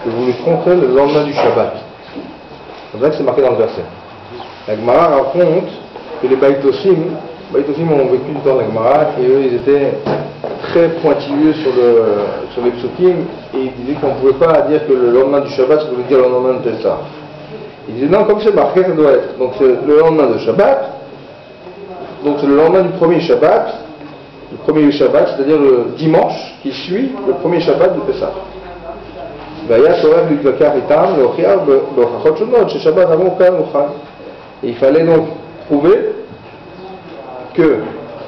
que vous les compterez le lendemain du Shabbat. C'est comme ça que c'est marqué dans le verset. La Gemara raconte que les Baïtosim ont vécu dans la Gemara et eux ils étaient très pointilleux sur les psukim et ils disaient qu'on ne pouvait pas dire que le lendemain du Shabbat ça voulait dire le lendemain de Pessah. Ils disaient non, comme c'est marqué ça doit être. Donc c'est le lendemain de Shabbat, donc c'est le lendemain du premier Shabbat, c'est-à-dire le dimanche qui suit le premier Shabbat de Pessah. Et il fallait donc prouver que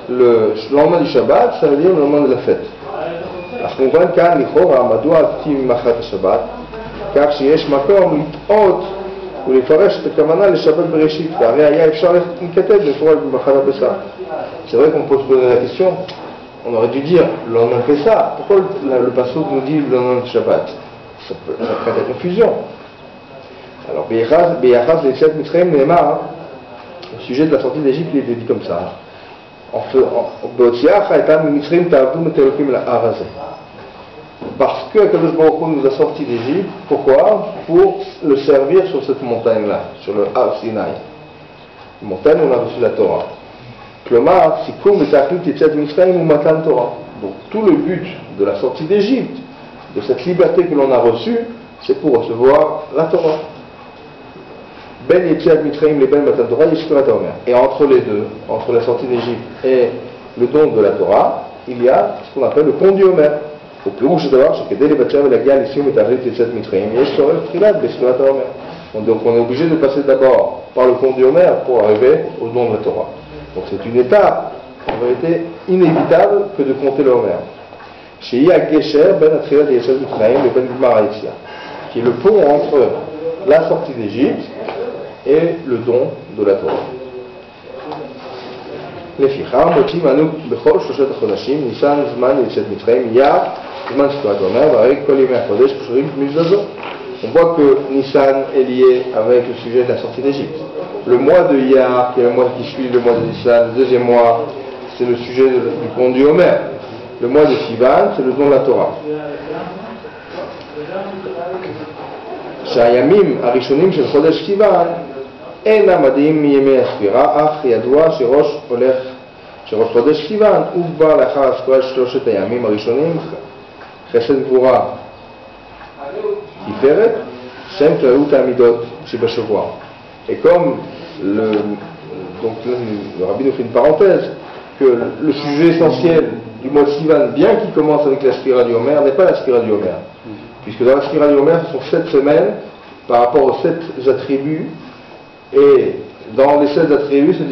le lendemain du Shabbat, ça veut dire le lendemain de la fête. car שיש מקום לטעות ולפרש את הכוונה לשבת בראשית, והרי היה אפשר להתכתב לפרש במחר הפסח. C'est vrai qu'on peut se poser la question, on aurait dû dire le lendemain de Pessah, pourquoi le passouk nous dit le lendemain de Shabbat? Ça crée de la confusion. Alors, Beyachaz l'Etziat Mitzrayim Neemar, au sujet de la sortie d'Égypte, il était dit comme ça. Parce que Akadosh Baruch Hu nous a sortis d'Égypte, pourquoi? Pour le servir sur cette montagne-là, sur le Har Sinai. Une montagne où on a reçu la Torah. Donc tout le but de la sortie d'Égypte, de cette liberté que l'on a reçue, c'est pour recevoir la Torah. Ben Yetziat Mitzrayim le Ben Matan Torah Yeshkirat HaOmer. Et entre les deux, entre la sortie d'Égypte et le don de la Torah, il y a ce qu'on appelle le pont du Homer. Au plus rouge d'abord, c'est que dès les bâtiments de la guerre, ici, on est arrivé Yetziat Mitzrayim, donc on est obligé de passer d'abord par le pont du Homer pour arriver au don de la Torah. Donc c'est une étape, en vérité, inévitable que de compter le Homer. Chez Gesher Ben Atrilat et Yetziat Mitzrayim, le Ben Gmar Yetzia, qui est le pont entre la sortie d'Égypte et le don de la Torah. לפיכך מוצאים אנו בכל שלושת החודשים ניסן זמן יציאת מצרים אייר זמן ספירת העומר והרי כל ימי החודש קשורים במצווה זו. On voit que Nissan est lié avec le sujet de la sortie d'Égypte. Le mois de Iyar, qui est le mois qui suit le mois de Nissan, le deuxième mois, c'est le sujet du pont du Homer. Le mois de Sivan, c'est le don de la Torah. שהימים הראשונים של חודש סיוון אינם מדהים מימי הספירה, אך ידוע שראש חודש סיוון הוא כבר לאחר הספירת שלושת הימים הראשונים, חסד גבורה תפארת, שם כללות העמידות שבשבוע. Et comme donc le rabbi nous fait une parenthèse, que le sujet essentiel du mois de Sivan, bien qu'il commence avec la spira du Homer, n'est pas la spira du Homer. Puisque dans la spira du Homer, ce sont 7 semaines par rapport aux 7 attributs, et dans les 7 attributs, se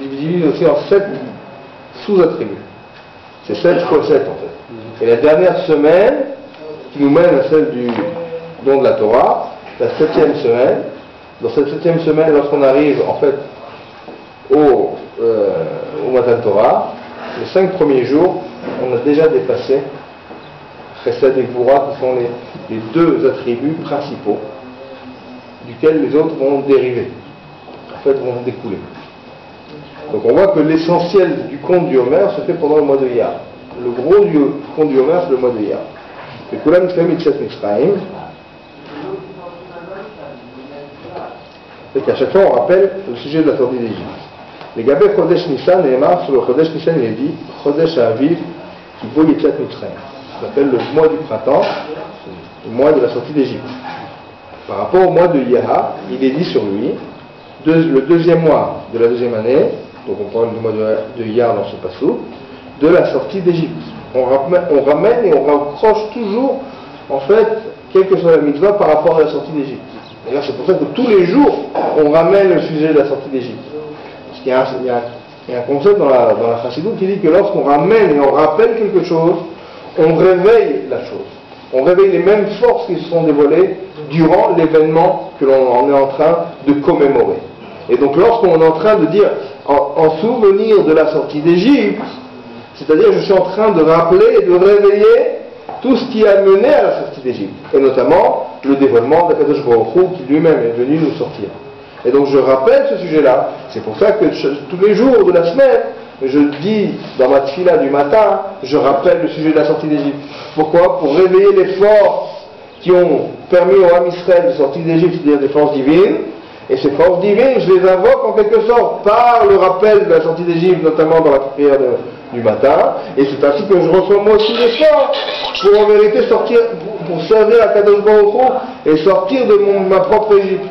divise aussi en 7 sous-attributs. C'est 7 fois 7 en fait. Et la dernière semaine, qui nous mène à celle du don de la Torah, la 7e semaine, dans cette 7e semaine, lorsqu'on arrive en fait au Matan Torah, les 5 premiers jours, on a déjà dépassé Chesed et Gvura, qui sont les 2 attributs principaux, duquel les autres vont dériver, en fait vont découler. Donc on voit que l'essentiel du conte du Homer se fait pendant le mois de Iyar. Le gros du conte du Homer, c'est le mois de Iyar. Et Kulam Mitzrayim Yetziat Mitzrayim, c'est qu'à chaque fois on rappelle le sujet de la sortie d'Égypte. Les Gabé Chodesh Nissan et Emar, sur le Chodesh Nissan, il est dit Chodesh Aviv qui vaut Yetziat Mitzrayim. Ça s'appelle le mois du printemps, le mois de la sortie d'Égypte. Par rapport au mois de Iyar, il est dit sur lui, le deuxième mois de la deuxième année, donc on parle du mois de Iyar dans ce passage, de la sortie d'Égypte. On ramène et on raccroche toujours, en fait, quelle que soit la mitzvah par rapport à la sortie d'Égypte. D'ailleurs, c'est pour ça que tous les jours, on ramène le sujet de la sortie d'Égypte. Parce qu'il y a un concept dans la Chassidoute qui dit que lorsqu'on ramène et on rappelle quelque chose, on réveille la chose. On réveille les mêmes forces qui se sont dévoilées durant l'événement que l'on est en train de commémorer. Et donc lorsqu'on est en train de dire en souvenir de la sortie d'Égypte, c'est-à-dire je suis en train de rappeler et de réveiller tout ce qui a mené à la sortie d'Égypte, et notamment le dévoilement d'Akadosh Baruch Hu qui lui-même est venu nous sortir. Et donc je rappelle ce sujet-là. C'est pour ça que tous les jours de la semaine, je dis dans ma tfila du matin, je rappelle le sujet de la sortie d'Égypte. Pourquoi? Pour réveiller les forces qui ont permis au Ham Israël de sortir d'Égypte, c'est-à-dire des forces divines. Et ces forces divines, je les invoque en quelque sorte par le rappel de la sortie d'Égypte, notamment dans la prière du matin. Et c'est ainsi que je reçois moi aussi les forces pour en vérité sortir, pour servir à Kadosh Baruch Hu et sortir de ma propre Égypte.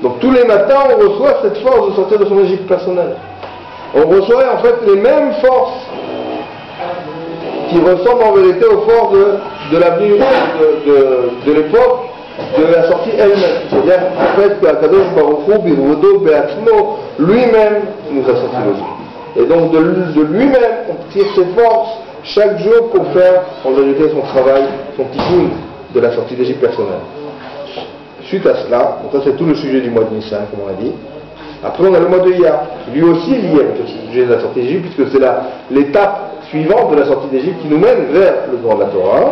Donc tous les matins, on reçoit cette force de sortir de son Égypte personnelle. On reçoit en fait les mêmes forces qui ressemblent en vérité aux forces de l'avenue de l'époque, de la sortie elle-même. C'est-à-dire en fait que Kadosh Baruch Hu, Birvodo, Be'atzmo, lui-même nous a sortis de l'Égypte. Et donc de lui-même, on tire ses forces chaque jour pour faire en vérité son travail, son tikkun de la sortie d'Égypte personnelle. Suite à cela, donc ça c'est tout le sujet du mois de Nissan, comme on a dit. Après on a le mois de Iyar, lui aussi lié avec le sujet de la sortie d'Égypte, puisque c'est l'étape suivante de la sortie d'Égypte qui nous mène vers le droit de la Torah.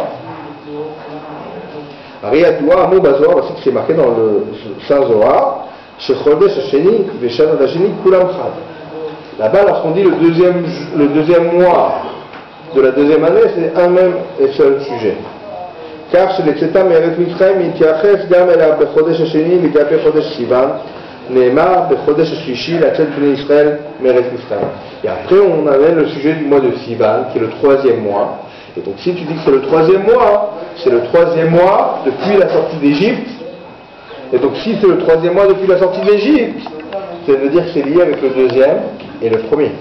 Ariadua, Amou Bazor, voici que c'est marqué dans le Saint Zohar, chez Chodesh Hasheni, Veshanat Hasheni, Kulam Chad. Là-bas, lorsqu'on dit le deuxième mois de la deuxième année, c'est un même et seul sujet. car שלצאתה מארץ מצרים מתייחס גם אליה בחודש השני לגבי חודש סיוון, נאמר בחודש השלישי לצאת בני ישראל מארץ מצרים. Et après on amène le sujet du mois de Sivan, qui est le troisième mois. Et donc si tu dis que c'est le troisième mois depuis la sortie d'Égypte. Et donc si c'est le troisième mois depuis la sortie d'Égypte, ça veut dire que c'est lié avec le deuxième et le premier.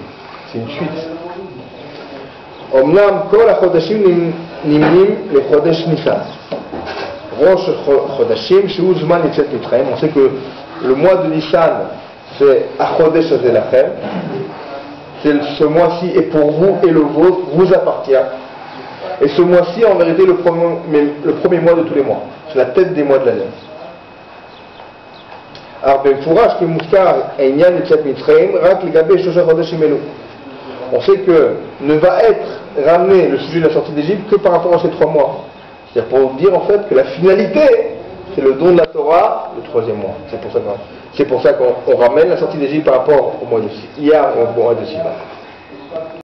C'est une suite. אמנם כל החודשים נמנים לחודש ניסן. ראש חודשים שהוא זמן יציאת מצרים. On sait que le mois de Nissan c'est החודש הזה לכם. Ce mois-ci est pour vous et le vôtre vous appartient. Et ce mois-ci en vérité le premier mois de tous les mois. C'est la tête des mois de l'année. Alors במפורש כי מוזכר העניין יציאת מצרים רק לגבי שלושה חודשים אלו. On sait que ne va être ramené le sujet de la sortie d'Égypte que par rapport à ces 3 mois. C'est-à-dire pour dire en fait que la finalité, c'est le don de la Torah, le 3e mois. C'est pour ça qu'on ramène la sortie d'Égypte par rapport au mois de Iyar et au mois de Sivan.